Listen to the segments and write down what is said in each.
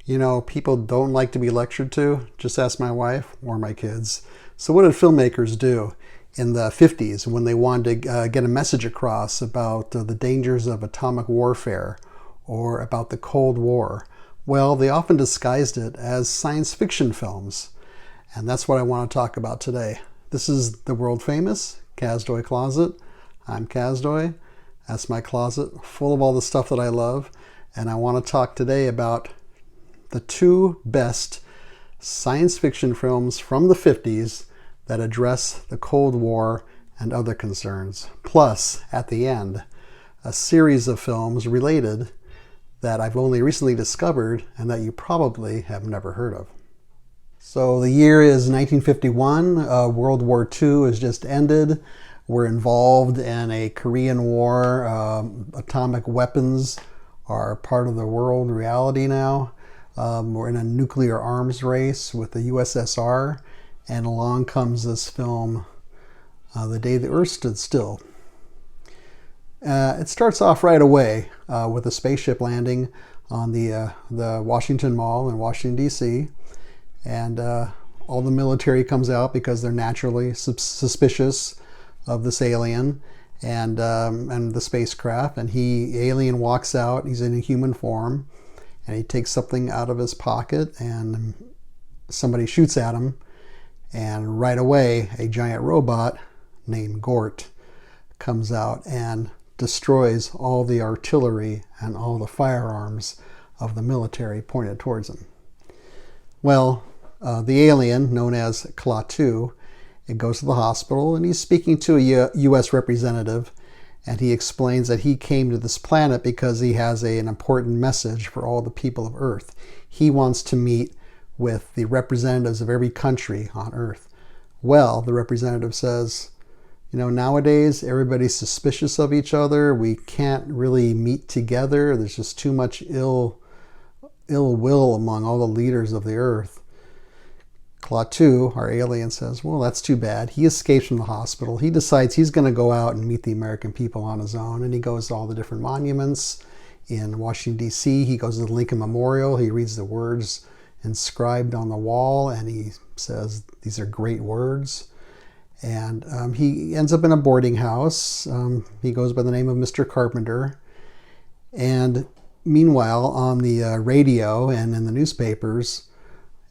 You know, people don't like to be lectured to. Just ask my wife or my kids. So, what did filmmakers do in the 50s when they wanted to get a message across about the dangers of atomic warfare or about the Cold War? Well, they often disguised it as science fiction films. And that's what I want to talk about today. This is the world famous Kazdoy Closet. I'm Kazdoy. That's my closet full of all the stuff that I love. And I want to talk today about the two best science fiction films from the 50s that address the Cold War and other concerns. Plus, at the end, a series of films related that I've only recently discovered and that you probably have never heard of. So the year is 1951. World War II has just ended. We're involved in a Korean War. Atomic weapons are part of the world reality now. We're in a nuclear arms race with the USSR, and along comes this film, The Day the Earth Stood Still. It starts off right away with a spaceship landing on the Washington Mall in Washington, D.C., and all the military comes out because they're naturally suspicious of this alien and the spacecraft. And the alien walks out. He's in a human form. And he takes something out of his pocket and somebody shoots at him. And right away, a giant robot named Gort comes out and destroys all the artillery and all the firearms of the military pointed towards him. Well, the alien, known as Klaatu, it goes to the hospital and he's speaking to a U.S. representative. And he explains that he came to this planet because he has an important message for all the people of Earth. He wants to meet with the representatives of every country on Earth. Well, the representative says, you know, nowadays everybody's suspicious of each other. We can't really meet together. There's just too much ill will among all the leaders of the Earth. Klaatu, our alien, says, well, that's too bad. He escapes from the hospital. He decides he's going to go out and meet the American people on his own. And he goes to all the different monuments in Washington, D.C. He goes to the Lincoln Memorial. He reads the words inscribed on the wall. And he says, these are great words. And he ends up in a boarding house. He goes by the name of Mr. Carpenter. And meanwhile, on the radio and in the newspapers,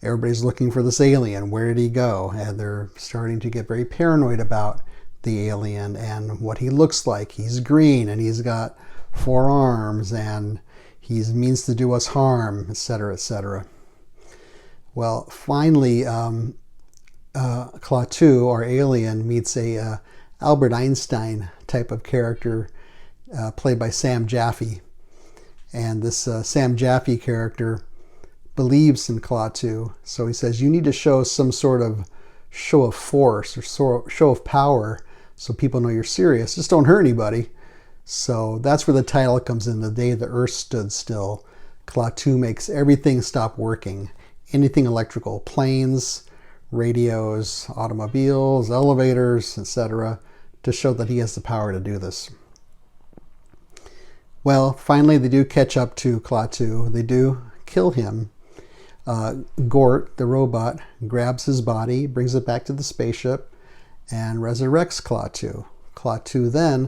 everybody's looking for this alien. Where did he go? And they're starting to get very paranoid about the alien and what he looks like. He's green and he's got 4 arms and he means to do us harm, etc., etc. Well, finally, Klaatu, our alien, meets a Albert Einstein type of character played by Sam Jaffe. And this Sam Jaffe character believes in Klaatu, so he says you need to show some sort of show of force or show of power so people know you're serious. Just don't hurt anybody. So that's where the title comes in, The Day the Earth Stood Still. Klaatu makes everything stop working. Anything electrical, planes, radios, automobiles, elevators, etc., to show that he has the power to do this. Well, finally they do catch up to Klaatu. They do kill him. Gort, the robot, grabs his body, brings it back to the spaceship, and resurrects Klaatu. Klaatu then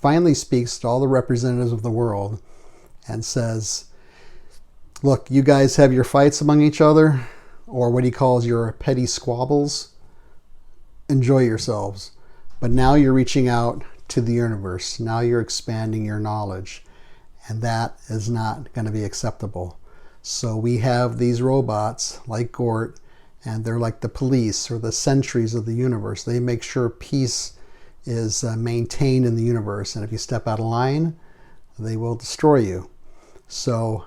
finally speaks to all the representatives of the world and says, look, you guys have your fights among each other, or what he calls your petty squabbles. Enjoy yourselves. But now you're reaching out to the universe. Now you're expanding your knowledge. And that is not going to be acceptable. So we have these robots like Gort, and they're like the police or the sentries of the universe. They make sure peace is maintained in the universe. And if you step out of line, they will destroy you. So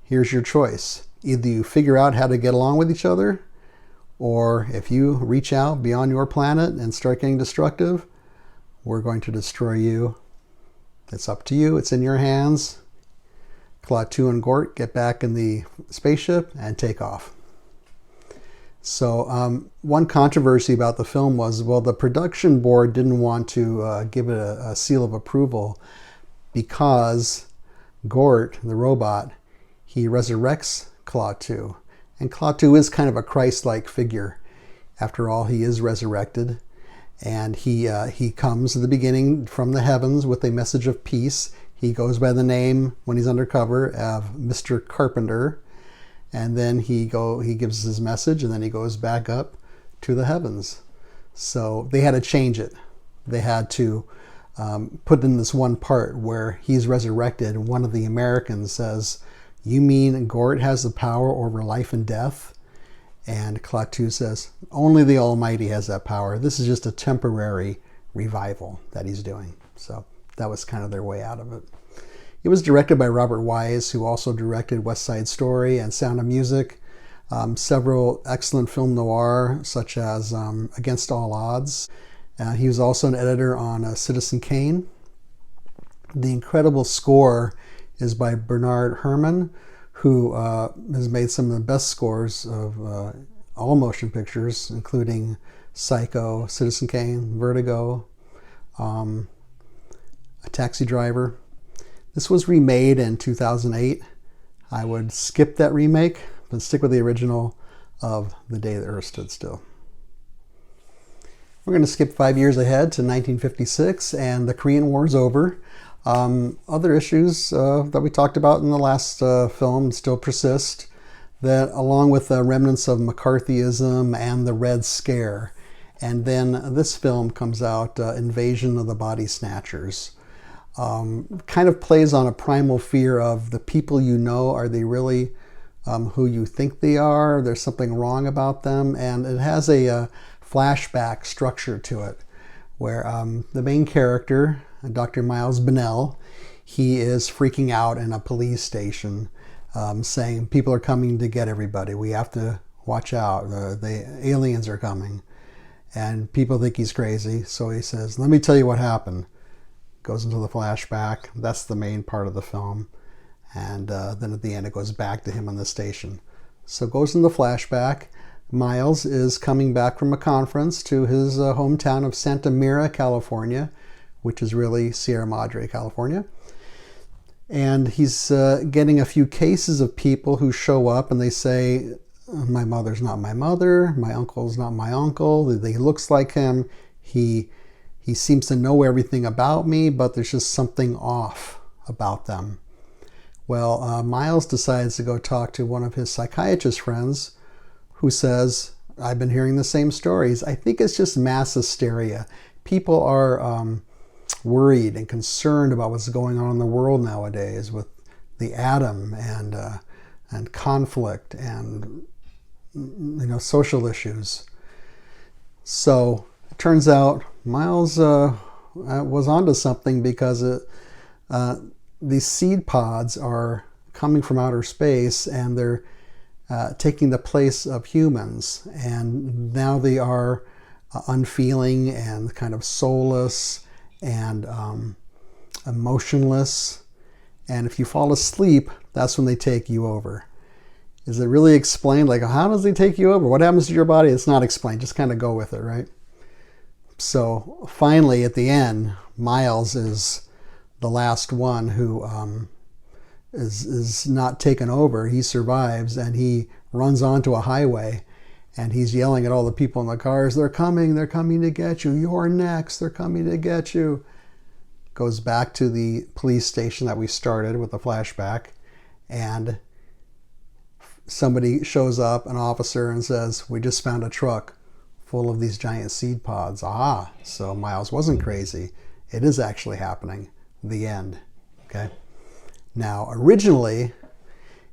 here's your choice. Either you figure out how to get along with each other, or if you reach out beyond your planet and start getting destructive, we're going to destroy you. It's up to you. It's in your hands. Klaatu and Gort get back in the spaceship and take off. So one controversy about the film was, well, the production board didn't want to give it a seal of approval because Gort, the robot, he resurrects Klaatu. And Klaatu is kind of a Christ-like figure. After all, he is resurrected. And he comes at the beginning from the heavens with a message of peace. He goes by the name, when he's undercover, of Mr. Carpenter. And then he gives his message, and then he goes back up to the heavens. So they had to change it. They had to put in this one part where he's resurrected, and one of the Americans says, "You mean Gort has the power over life and death?" And Klaatu says, "Only the Almighty has that power. This is just a temporary revival that he's doing." So that was kind of their way out of it. It was directed by Robert Wise, who also directed West Side Story and Sound of Music. Several excellent film noir, such as Against All Odds. He was also an editor on Citizen Kane. The incredible score is by Bernard Herrmann, who has made some of the best scores of all motion pictures, including Psycho, Citizen Kane, Vertigo, A Taxi Driver. This was remade in 2008. I would skip that remake, but stick with the original of The Day the Earth Stood Still. We're going to skip 5 years ahead to 1956, and the Korean War is over. Other issues that we talked about in the last film still persist, that along with the remnants of McCarthyism and the Red Scare. And then this film comes out, Invasion of the Body Snatchers. Kind of plays on a primal fear of the people you know, are they really who you think they are? There's something wrong about them. And it has a flashback structure to it, where the main character, Dr. Miles Bennell, he is freaking out in a police station, saying people are coming to get everybody. We have to watch out. The aliens are coming. And people think he's crazy. So he says, "Let me tell you what happened." Goes into the flashback. That's the main part of the film. And then at the end, it goes back to him on the station. So it goes in the flashback. Miles is coming back from a conference to his hometown of Santa Mira, California, which is really Sierra Madre, California. And he's getting a few cases of people who show up and they say, "My mother's not my mother, my uncle's not my uncle, he looks like him, he seems to know everything about me, but there's just something off about them." Well, Miles decides to go talk to one of his psychiatrist friends, who says, "I've been hearing the same stories. I think it's just mass hysteria. People are worried and concerned about what's going on in the world nowadays with the atom and conflict and social issues." So it turns out Miles was onto something, because these seed pods are coming from outer space and they're taking the place of humans, and now they are unfeeling and kind of soulless and emotionless. And if you fall asleep, that's when they take you over. Is it really explained? Like, how does he take you over? What happens to your body? It's not explained. Just kind of go with it, right? So finally, at the end, Miles is the last one who is not taken over. He survives, and he runs onto a highway, and he's yelling at all the people in the cars, they're coming to get you, you're next, they're coming to get you." Goes back to the police station that we started with the flashback, and somebody shows up, an officer, and says, "We just found a truck full of these giant seed pods." Ah, so Miles wasn't crazy. It is actually happening. The end. Okay. Now, originally,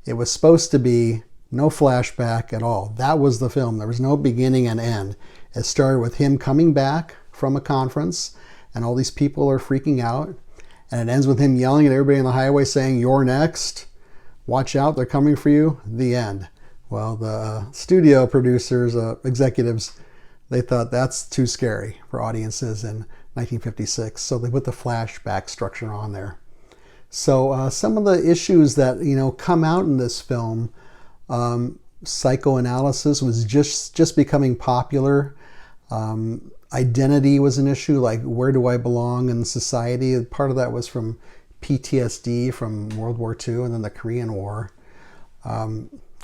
it was supposed to be no flashback at all. That was the film. There was no beginning and end. It started with him coming back from a conference, and all these people are freaking out. And it ends with him yelling at everybody on the highway saying, "You're next. Watch out, they're coming for you." The end. Well, the studio producers, executives, they thought that's too scary for audiences in 1956. So they put the flashback structure on there. So some of the issues that come out in this film, psychoanalysis was just becoming popular. Identity was an issue, like where do I belong in society? Part of that was from PTSD from World War II and then the Korean War.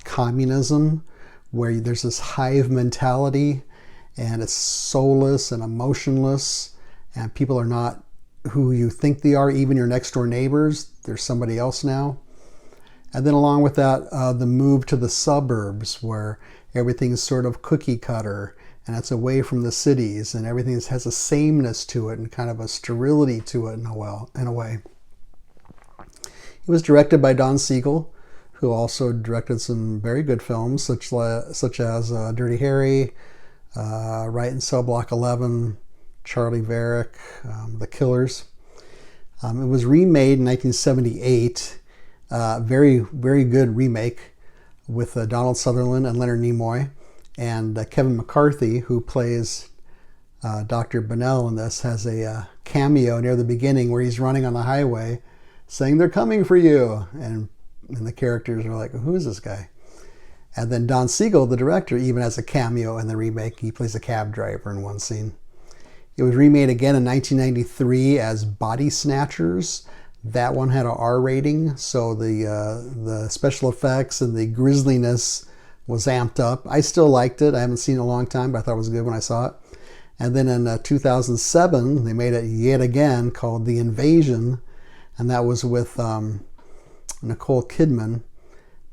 communism, where there's this hive mentality and it's soulless and emotionless, and people are not who you think they are, even your next door neighbors. There's somebody else now. And then along with that, the move to the suburbs, where everything's sort of cookie cutter and it's away from the cities, and everything has a sameness to it and kind of a sterility to it in a way. It was directed by Don Siegel, who also directed some very good films, such as Dirty Harry, Right in Cell Block 11, Charlie Varick, The Killers. It was remade in 1978. Very, very good remake with Donald Sutherland and Leonard Nimoy. And Kevin McCarthy, who plays Dr. Bennell in this, has a cameo near the beginning where he's running on the highway saying, "They're coming for you." And the characters are like, "Who is this guy?" And then Don Siegel, the director, even has a cameo in the remake. He plays a cab driver in one scene. It was remade again in 1993 as Body Snatchers. That one had an R rating, so the special effects and the grisliness was amped up. I still liked it. I haven't seen it in a long time, but I thought it was good when I saw it. And then in 2007, they made it yet again called The Invasion, and that was with Nicole Kidman.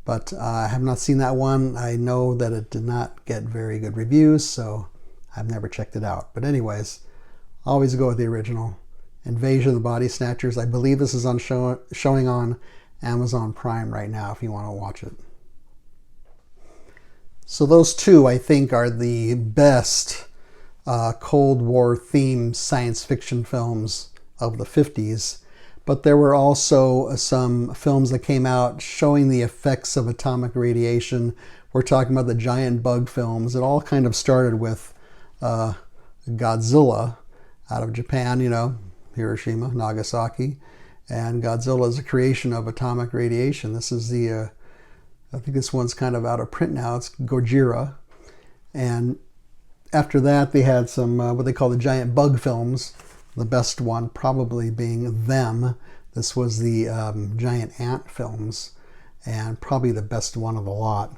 But I have not seen that one. I know that it did not get very good reviews, so I've never checked it out. But anyways, always go with the original. Invasion of the Body Snatchers. I believe this is showing on Amazon Prime right now if you want to watch it. So those two, I think, are the best Cold War themed science fiction films of the 50s. But there were also some films that came out showing the effects of atomic radiation. We're talking about the giant bug films. It all kind of started with Godzilla out of Japan, Hiroshima, Nagasaki. And Godzilla is a creation of atomic radiation. This is I think this one's kind of out of print now. It's Gojira. And after that, they had some, what they call the giant bug films. The best one probably being Them. This was the giant ant films, and probably the best one of the lot.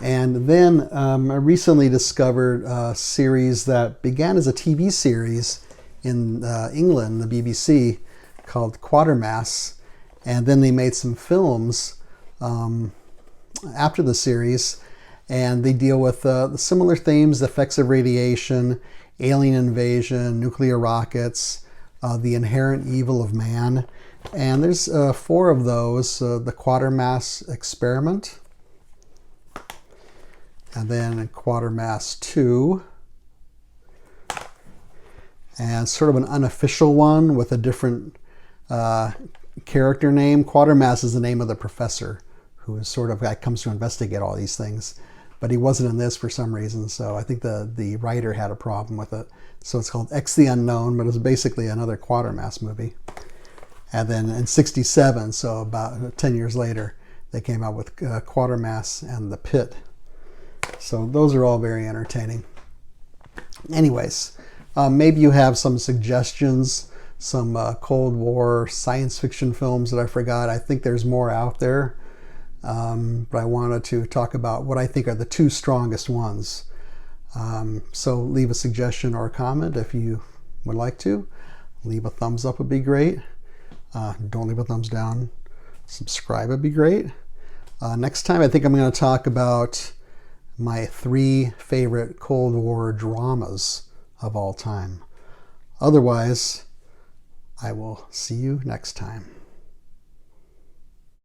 And then I recently discovered a series that began as a TV series in England, the BBC, called Quatermass. And then they made some films after the series, and they deal with the similar themes: the effects of radiation, alien invasion, nuclear rockets, the inherent evil of man. And there's 4 of those: the Quatermass Experiment, and then Quatermass 2, and sort of an unofficial one with a different character name. Quatermass is the name of the professor who is sort of comes to investigate all these things, but he wasn't in this for some reason, so I think the writer had a problem with it. So it's called X the Unknown, but it's basically another Quatermass movie. And then in '67, so about 10 years later, they came out with Quatermass and The Pit. So those are all very entertaining. Anyways, maybe you have some suggestions, some Cold War science fiction films that I forgot. I think there's more out there. But I wanted to talk about what I think are the 2 strongest ones. So leave a suggestion or a comment if you would like to. Leave a thumbs up would be great. Don't leave a thumbs down. Subscribe would be great. Next time I think I'm going to talk about my 3 favorite Cold War dramas of all time. Otherwise, I will see you next time.